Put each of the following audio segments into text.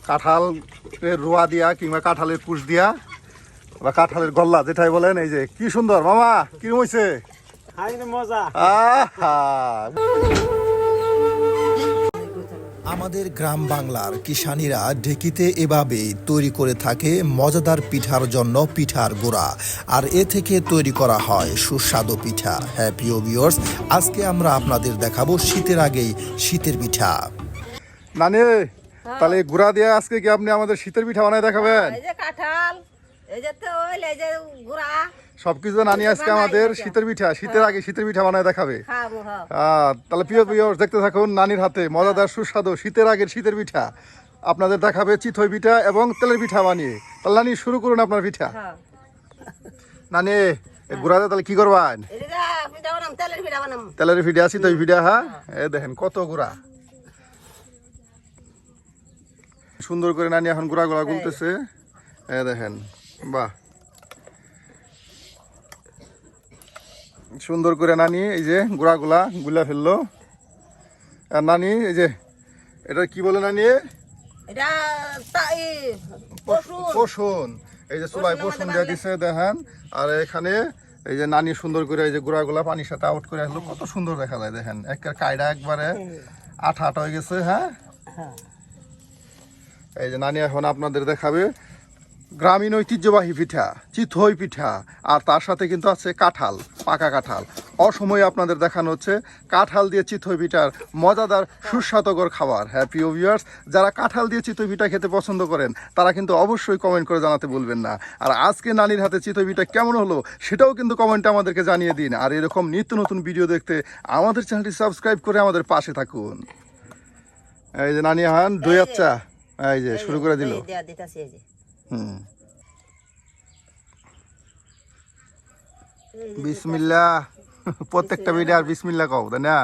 কাঁঠালের রোয়া দিয়া কিংবা কাঁঠালের কুশ দিয়া বা কাঁঠালের গল্লা যেটাই বলেন, এই যে কি সুন্দর মামা, কিরম হয়েছে? মজা। আমাদের গ্রাম বাংলার কিষানীরা ঢেকিতে এভাবে তৈরি করে থাকে মজাদার পিঠার জন্য পিঠার গুঁড়া, আর এ থেকে তৈরি করা হয় সুস্বাদু পিঠা। হ্যাঁ প্রিয় ভিউয়ার্স, আজকে আমরা আপনাদের দেখাবো শীতের আগেই শীতের পিঠা। নানি, তাহলে গুড়া দিয়ে আজকে কি আপনি আমাদের শীতের পিঠা বানায় দেখাবেন? এই যে কাঁঠাল, এই যে তেল, এই যে গুড়া, সবকিছু নানি আজকে আমাদের শীতের পিঠা, শীতের আগে শীতের পিঠা বানায় দেখাবে। খাবো। হ্যাঁ, তাহলে প্রিয় ভিউয়ার্স দেখতে থাকুন নানির হাতে মজাদার সুস্বাদু শীতের আগের শীতের পিঠা আপনাদের দেখাবে, চিতই পিঠা এবং তেলের পিঠা বানিয়ে। তাহলে নানি শুরু করুন আপনার পিঠা। নানি গুড়াতে তাহলে কি করবেন? তেলের পিঠা, চিতই পিঠা। হ্যাঁ, এই দেখেন কত গুড়া, সুন্দর করে নানি এখন গুড়া গুড়া গুলতেছে। এই দেখেন, বাহ, সুন্দর করে নানি এই যে গুড়াগুলা গুলা ফেললো। আর নানি এই যে এটা কি বলে নানি? এটা পোষণ, এই যে চুলায় পোষণ দিয়ে দিছে দেখেন। আর এখানে এই যে নানি সুন্দর করে এই যে গুড়াগুলা পানির সাথে আউট করে আসলো, কত সুন্দর দেখা যায় দেখেন। কায়দা একবারে আঠা আঠা হয়ে গেছে। হ্যাঁ, এই যে নানি এখন আপনাদের দেখাবে গ্রামীণ ঐতিহ্যবাহী পিঠা, চিতই পিঠা। আর তার সাথে কিন্তু আছে কাঁঠাল, পাকা কাঁঠাল। অসময়ে আপনাদের দেখানো হচ্ছে কাঁঠাল দিয়ে চিতই পিঠার মজাদার সুস্বাদুকর খাবার। হ্যাঁ প্রিয় ভিউয়ার্স, যারা কাঁঠাল দিয়ে চিতই পিঠা খেতে পছন্দ করেন তারা কিন্তু অবশ্যই কমেন্ট করে জানাতে ভুলবেন না। আর আজকে নানির হাতে চিতই পিঠা কেমন হলো সেটাও কিন্তু কমেন্টে আমাদেরকে জানিয়ে দিন। আর এরকম নিত্য নতুন ভিডিও দেখতে আমাদের চ্যানেলটি সাবস্ক্রাইব করে আমাদের পাশে থাকুন। এই যে নানি হান দই আচ্ছা, এই যে শুরু করে দিল। বিসমিল্লাহ, প্রত্যেকটা ভিডিও আর বিসমিল্লাহ কও, তাই না?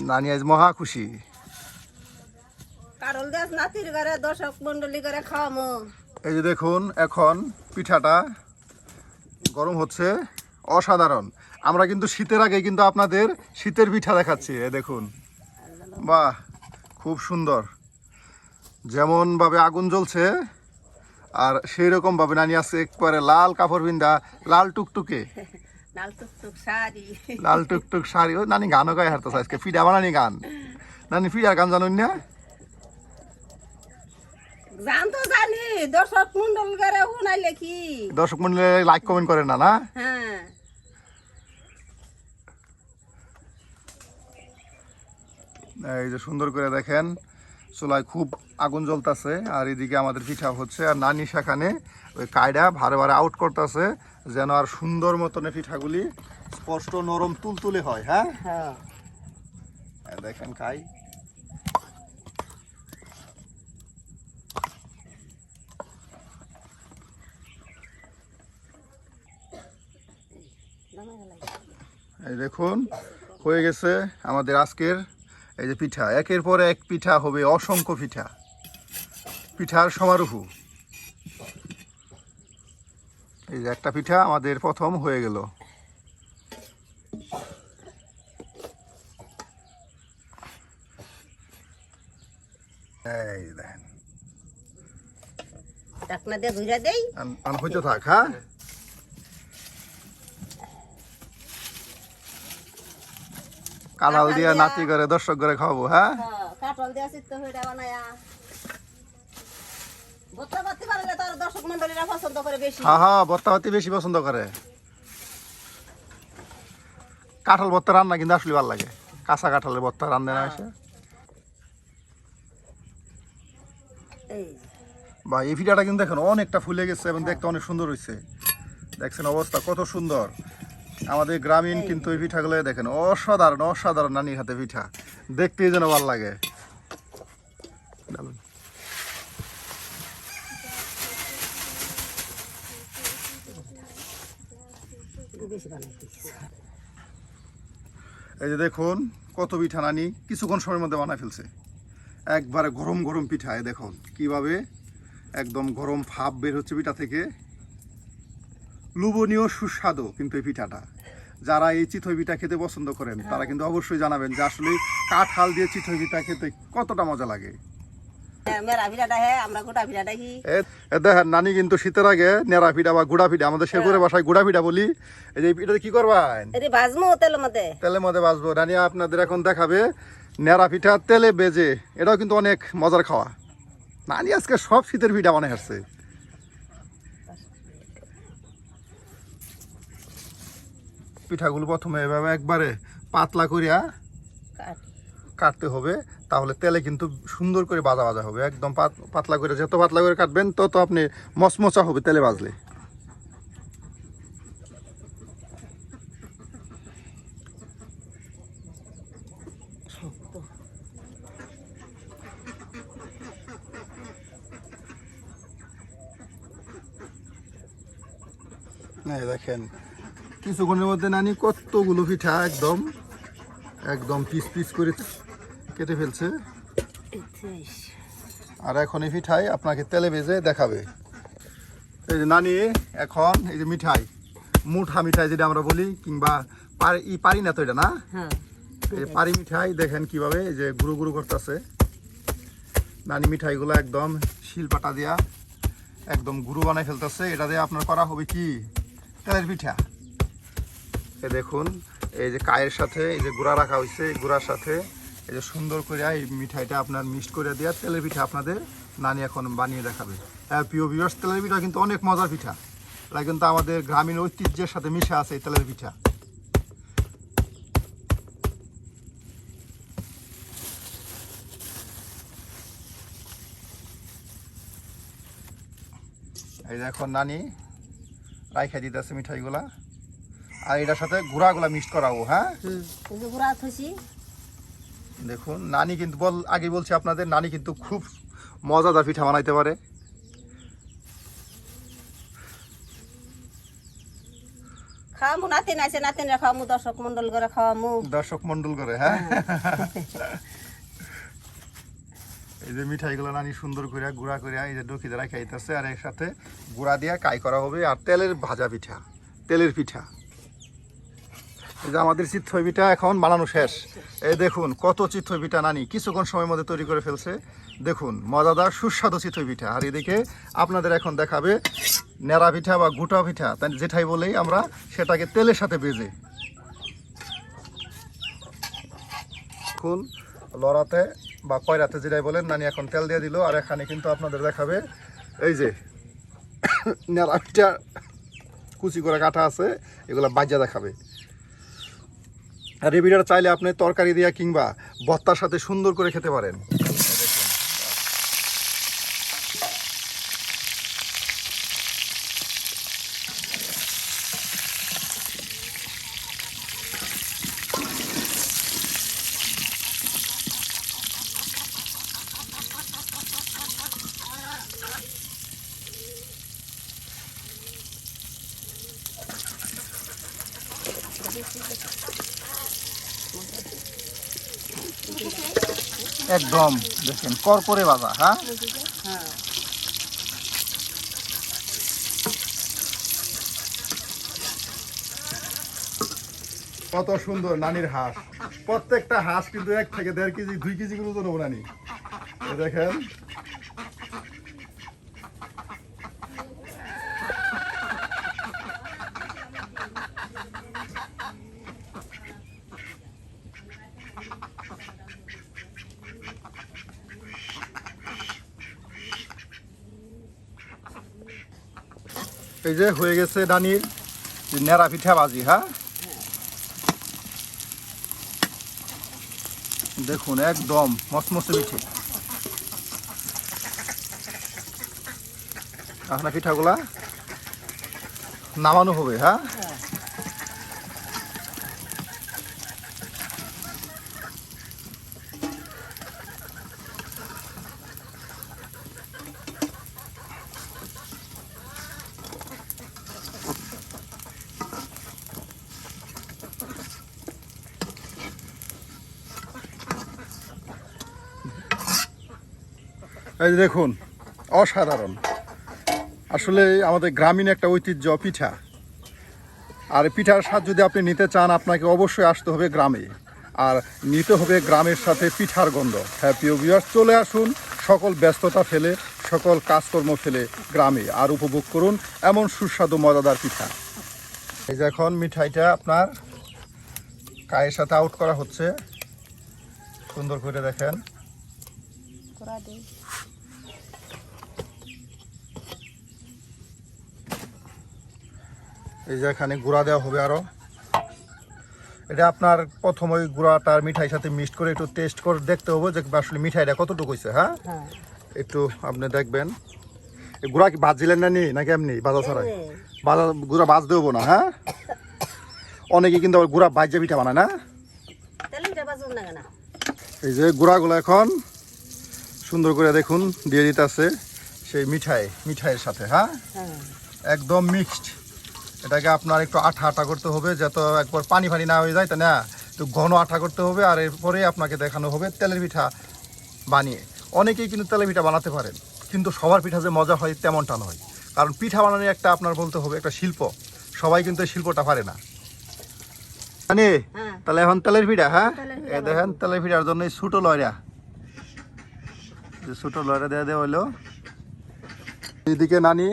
নানি আজ মহা খুশি। কারল দেশ নাতির ঘরে দর্শক মন্ডলী করে খাওয়ামো। এই যে দেখুন এখন পিঠাটা গরম হচ্ছে, অসাধারণ। আমরা কিন্তু শীতের আগে কিন্তু আপনাদের শীতের পিঠা দেখাচ্ছি। এই দেখুন, বাহ, খুব সুন্দর, যেমন ভাবে আগুন জ্বলছে আর সেই রকম ভাবে নানি আছে একবারে লাল কাপড় বিন্দা, লাল টুকটুকে, লাল টুকটুক শাড়ি। ও নানি গানও গায়ে হারতেছে আজকে, ফিডা বানানি গান। নানি ফিডার গান জানুন না? জানতো জানি, দর্শক মন্ডল করে শুনাইলে কি, দর্শক মন্ডলী লাইক কমেন্ট করেন না? না, হ্যাঁ। এই যে সুন্দর করে দেখেন চুলায় খুব আগুন জ্বলতেছে আর এদিকে আমাদের পিঠা হচ্ছে। আর নানি সেখানে ওই কায়দা ভারে ভারে আউট করতেছে যেন আর সুন্দর মতনে পিঠাগুলি স্পষ্ট নরম তুলতুলে হয়। হ্যাঁ, দেখেন খাই। এই দেখুন হয়ে গেছে আমাদের আজকের এই যে পিঠা। একের পর এক পিঠা হবে, অসংখ্য পিঠা, পিঠার সমারোহ। এই যে একটা পিঠা আমাদের প্রথম হয়ে গেল। এই দেখেন, ঢাকনা দিয়ে ঘুরে দেই, হইতে থাক। হ্যাঁ, কাঁঠাল দিয়ে নাতি করে দর্শক করে খাওয়াবো। হ্যাঁ, কাঁঠাল দিয়ে সিদ্ধ হইটা বানায়া ভর্তা করতে পারলে তো দর্শক মন্ডলীরা পছন্দ করে বেশি। হ্যাঁ হ্যাঁ, ভর্তা ভাতি বেশি পছন্দ করে। কাঁঠাল ভর্তা রান্না কিন্তু আসলে ভালো লাগে, কাঁচা কাঁঠালের ভর্তা রান্না না আসে। বা এই পিঠাটা কিন্তু দেখেন অনেকটা ফুলে গেছে এবং দেখতে অনেক সুন্দর হয়েছে। দেখছেন অবস্থা কত সুন্দর। আমাদের গ্রামীণ কিন্তু এই পিঠাগুলো দেখেন অসাধারণ, অসাধারণ নানির হাতে পিঠা, দেখতেই যেন ভালো লাগে। এই যে দেখুন কত পিঠা নানি কিছুক্ষণ সময়ের মধ্যে বানায় ফেলছে। একবারে গরম গরম পিঠা। দেখুন কিভাবে একদম গরম ভাপ বের হচ্ছে পিঠা থেকে, লোভনীয় সুস্বাদু কিন্তু এই পিঠাটা। যারা এই চিতই পিঠা খেতে পছন্দ করেন তারা কিন্তু অবশ্যই জানাবেন যে আসলে কাঁঠাল দিয়ে চিতই পিঠা খেতে কতটা মজা লাগে। মেরা পিঠাটা হে আমরা গোটা পিঠাটা কি দেখেন নানি কিন্তু শীতের আগে নেড়া পিঠা বা গুড়া পিঠা, আমাদের শেরপুরের ভাষায় গুড়া পিঠা বলি, এই যে পিঠাতে কি করবেন? এটি ভাজমু তেলের মধ্যে। তেলের মধ্যে ভাজবো। নানি আপনাদের এখন দেখাবে নেড়া পিঠা তেলে বেজে, এটাও কিন্তু অনেক মজার খাওয়া। নানি আজকে সব শীতের পিঠা বানাই আসছে। পিঠাগুলো প্রথমে এভাবে একবারে পাতলা করিয়া কাটতে হবে, তাহলে তেলে কিন্তু সুন্দর করে ভাজা ভাজা হবে। একদম পাতলা করে, যত পাতলা করে কাটবেন তত আপনি মচমচা হবে তেলে ভাজলে। এই দেখেন কিছুক্ষণের মধ্যে নানি কতগুলো পিঠা একদম একদম পিস পিস করে কেটে ফেলছে। আর এখন এই পিঠাই আপনাকে তেলে ভেজে দেখাবে। এই যে নানি এখন এই যে মিঠাই, মুঠা মিঠাই যেটা আমরা বলি, কিংবা পারি না তো এটা না, এই যে পারি মিঠাই দেখেন কিভাবে এই যে গুঁড়ো গুঁড়ো করতেছে। নানি মিঠাইগুলো একদম শিলপাটা দিয়া একদম গুঁড়ো বানাই ফেলতেছে। এটা দিয়ে আপনার করা হবে কি তেলের পিঠা। এ দেখুন এই যে কায়ের সাথে এই যে গুঁড়া রাখা হয়েছে, এই গুঁড়ার সাথে এই যে সুন্দর করে এই মিঠাইটা আপনার মিক্সড করে দেওয়া তেলের পিঠা আপনাদের নানি এখন বানিয়ে দেখাবে। প্রিয় ভিউয়ার্স, তেলের পিঠা কিন্তু অনেক মজার পিঠা, এটা কিন্তু আমাদের গ্রামীণ ঐতিহ্যের সাথে মিশে আছে এই তেলের পিঠা। এই যে এখন নানি রাইখা দিতেছে মিঠাইগুলা, আর এটার সাথে গুঁড়াগুলা মিক্সড করাবো। হ্যাঁ গুড়া থইছি। দেখুন নানি কিন্তু আগে বলছি আপনাদের, নানি কিন্তু খুব মজাদার পিঠা বানাইতে পারে। খাওয়ামু নাতিন আছে, নাতিনরা খাওয়ামু, দর্শক মন্ডল করে খাওয়ামু। দর্শক মন্ডল করে, হ্যাঁ। এই যে মিঠাইগুলো নানি সুন্দর করে গুঁড়া করে এই যে ডকি দ্বারা খাইতেছে, আর এর সাথে গুঁড়া দিয়ে কাই করা হবে। আর তেলের ভাজা পিঠা, তেলের পিঠা। এই যে আমাদের চিতই পিঠা এখন বানানো শেষ। এই দেখুন কত চিতই পিঠা নানি কিছুক্ষণ সময়ের মধ্যে তৈরি করে ফেলছে। দেখুন মজাদার সুস্বাদু চিতই পিঠা। আর এদিকে আপনাদের এখন দেখাবে নেড়া পিঠা বা গুটা পিঠা, তাই যেটাই বলেই আমরা, সেটাকে তেলের সাথে ভেজে। দেখুন লড়াতে বা কয়রাতে যেটাই বলেন, নানি এখন তেল দিয়ে দিল। আর এখানে কিন্তু আপনাদের দেখাবে এই যে নেড়া পিঠা কুচি করে কাটা আছে, এগুলো বাজা দেখাবে। আর এই পিঠাটা চাইলে আপনি তরকারি দিয়া কিংবা ভর্তার সাথে সুন্দর করে খেতে পারেন। একদম দেখেন করপরে ভাজা। হ্যাঁ কত সুন্দর নানির হাঁস। প্রত্যেকটা হাঁস কিন্তু 1 থেকে 1.5 কেজি 2 কেজি করে ওজন হবে নানি। দেখেন এই যে হয়ে গেছে নানির নেড়া পিঠা ভাজি। হ্যাঁ দেখুন একদম মচমচে পিঠে। আপনার পিঠাগুলা নামানো হবে। হ্যাঁ এই যে দেখুন অসাধারণ, আসলে আমাদের গ্রামীণ একটা ঐতিহ্য পিঠা। আর পিঠার স্বাদ যদি আপনি নিতে চান আপনাকে অবশ্যই আসতে হবে গ্রামে, আর নিতে হবে গ্রামের সাথে পিঠার গন্ধ। হ্যাঁ প্রিয় ভিউয়ার্স, চলে আসুন সকল ব্যস্ততা ফেলে, সকল কাজকর্ম ফেলে গ্রামে, আর উপভোগ করুন এমন সুস্বাদু মজাদার পিঠা। এই যে এখন মিঠাইটা আপনার কায়ের সাথে আউট করা হচ্ছে, সুন্দর করে দেখেন। করা দিই। এই যে এখানে গুঁড়া দেওয়া হবে আরো। এটা আপনার প্রথম ওই গুঁড়াটার মিঠাইয়ের সাথে মিক্সড করে একটু টেস্ট করে দেখতে হবে যে আসলে মিঠাইটা কতটুকু হয়েছে। হ্যাঁ হ্যাঁ একটু আপনি দেখবেন। এই গুঁড়া কি ভাজছিলেন না নি নাকি এমনি বাজা ছাড়াই? বাজা গুঁড়া ভাজ দেবো না। হ্যাঁ অনেকে কিন্তু আবার গুঁড়া ভাজা পিঠা বানায় না। তাহলে এটা বাজুন না কেন? এই যে গুঁড়াগুলো এখন সুন্দর করে দেখুন দিয়ে দিতে আছে সেই মিঠাইয়ের সাথে। হ্যাঁ হ্যাঁ একদম মিক্সড। এটাকে আপনার একটু আঠা আঠা করতে হবে, যাতে একবার পানি ফানি না হয়ে যায়, তাই না? একটু ঘন আঠা করতে হবে। আর এরপরে আপনাকে দেখানো হবে তেলের পিঠা বানিয়ে। অনেকেই কিন্তু তেলের পিঠা বানাতে পারেন, কিন্তু সবার পিঠা যে মজা হয় তেমনটা নয়। কারণ পিঠা বানানোর একটা আপনার বলতে হবে একটা শিল্প, সবাই কিন্তু এই শিল্পটা পারে না। মানে হ্যাঁ। তাহলে এখন তেলের পিঠা। হ্যাঁ তেলের পিঠা এই দেখেন তেলের পিঠার জন্য এই ছোটো লয়রা, যে ছোটো লয়রা দেওয়া হইলো। এইদিকে নানি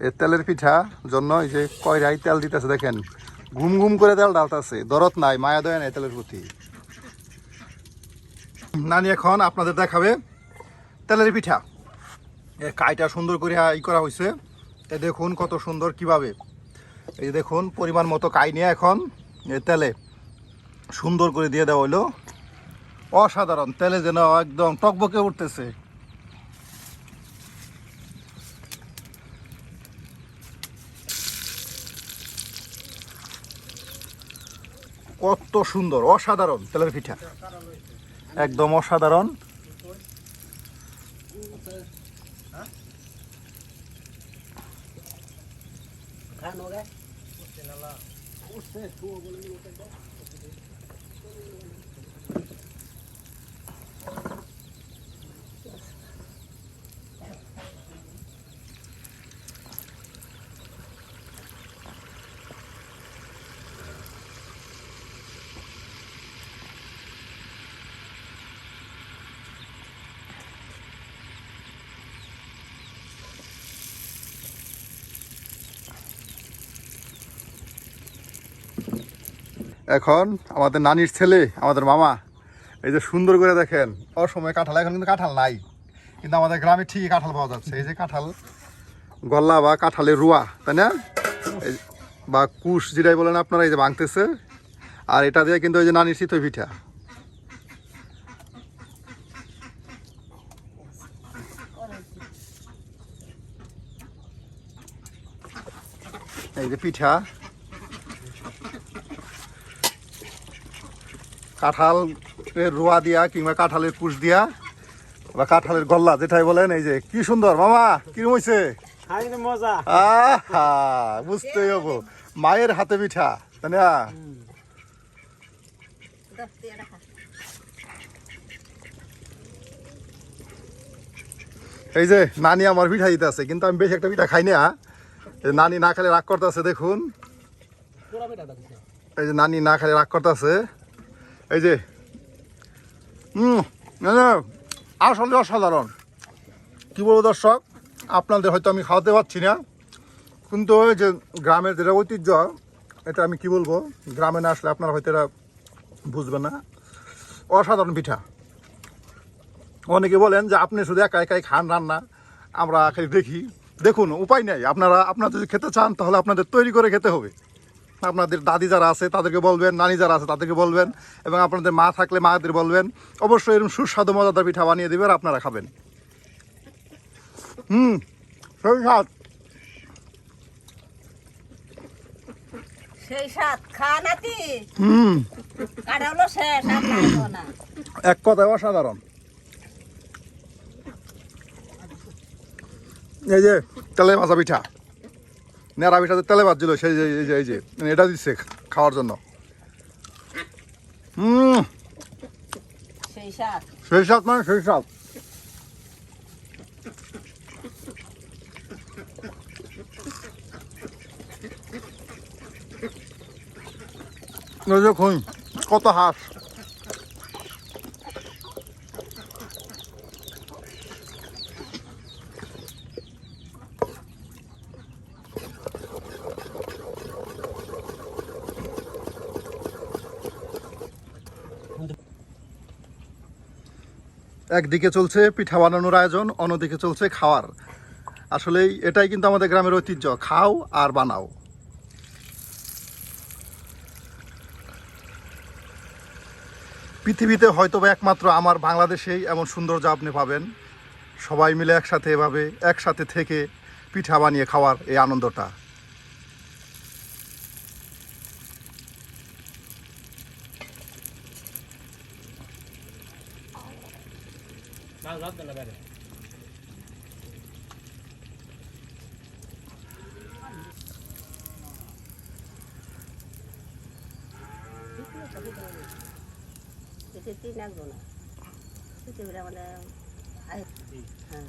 এই তেলের পিঠা জন্য এই যে কয়রাই তেল দিতেছে, দেখেন ঘুম ঘুম করে তেল ডালতেছে, দরদ নাই, মায়া দয়া নাই তেলের প্রতি। নানি এখন আপনাদের দেখাবে তেলের পিঠা। এর কাইটা সুন্দর করে করা হয়েছে, এই দেখুন কত সুন্দর কিভাবে। এই যে দেখুন পরিমাণ মতো কাই নিয়ে এখন এই তেলে সুন্দর করে দিয়ে দেওয়া হইলো। অসাধারণ, তেলে যেন একদম টকবকে উঠতেছে। কত সুন্দর, অসাধারণ তেলের পিঠা, একদম অসাধারণ। এখন আমাদের নানির ছেলে, আমাদের মামা, এই যে সুন্দর করে দেখেন অসময়ে কাঁঠাল। এখন কিন্তু কাঁঠাল নাই, কিন্তু আমাদের গ্রামে ঠিকই কাঁঠাল পাওয়া যাচ্ছে। এই যে কাঁঠাল গল্লা বা কাঁঠালের রুয়া, তাই না, বা কুশ যেটাই বলেন আপনারা, এই যে ভাঙতেছে। আর এটা দিয়ে কিন্তু ওই যে নানির চিতই পিঠা। এই যে পিঠা কাঁঠালের রোয়া দিয়া কিংবা কাঁঠালের কুশ দিয়া বা কাঁঠালের গল্লা যেটাই বলেন। এই যে কি সুন্দর মামা, কিরম হয়েছে? মজা। আহা, বুঝতেই হবো মায়ের হাতে পিঠা, তাই না? এই যে নানি আমার পিঠা দিতে আছে, কিন্তু আমি বেশি একটা পিঠা খাই না। নানি না খেলে রাগ করতে আছে, দেখুন। এই যে নানি না খেলে রাগ করতে আছে। এই যে আসলে অসাধারণ। কি বলবো দর্শক, আপনাদের হয়তো আমি খাওয়াতে পারছি না, কিন্তু ওই যে গ্রামের যেটা ঐতিহ্য, এটা আমি কি বলবো, গ্রামে না আসলে আপনারা হয়তো এটা বুঝবেন না। অসাধারণ পিঠা। অনেকে বলেন যে আপনি শুধু একা একাই খান রান্না, আমরা খালি দেখি। দেখুন উপায় নেই, আপনারা যদি খেতে চান তাহলে আপনাদের তৈরি করে খেতে হবে। আপনাদের দাদি যারা আছে তাদেরকে বলবেন, নানি যারা আছে তাদেরকে বলবেন, এবং আপনাদের মা থাকলে মাদের বলবেন। অবশ্যই এরকম সুস্বাদু মজাদার পিঠা বানিয়ে দেবে আর আপনারা খাবেন। সেই স্বাদ, সেই সাত খা নাতি। কাটা হলো শেষ, আর লাগলো না। এক কথায় অসাধারণ। এই যে তেলে ভাজা পিঠা, নেড়া পিঠাতে তেলে ভাজছিল, সেই যে এই যে এটা দিচ্ছে খাওয়ার জন্য। সেই সাত। সেই স্বাদ মানে সেই স্বাদ। এই দেখুন কত হাঁস। একদিকে চলছে পিঠা বানানোর আয়োজন, অন্যদিকে চলছে খাওয়ার। আসলেই এটাই কিন্তু আমাদের গ্রামের ঐতিহ্য, খাও আর বানাও। পৃথিবীতে হয়তো বা একমাত্র আমার বাংলাদেশেই এমন সৌন্দর্য আপনি পাবেন, সবাই মিলে একসাথে এভাবে একসাথে থেকে পিঠা বানিয়ে খাওয়ার এই আনন্দটা। তিন একজন না পৃথিবীর মানে হ্যাঁ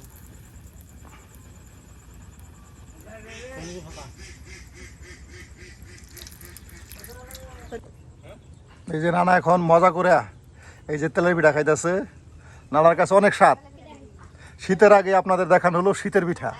এই যে নানা এখন মজা করে এই যে তেলের পিঠা খাইতেছে, নানার কাছে অনেক স্বাদ। শীতের আগে আপনাদের দেখানো হলো শীতের পিঠা।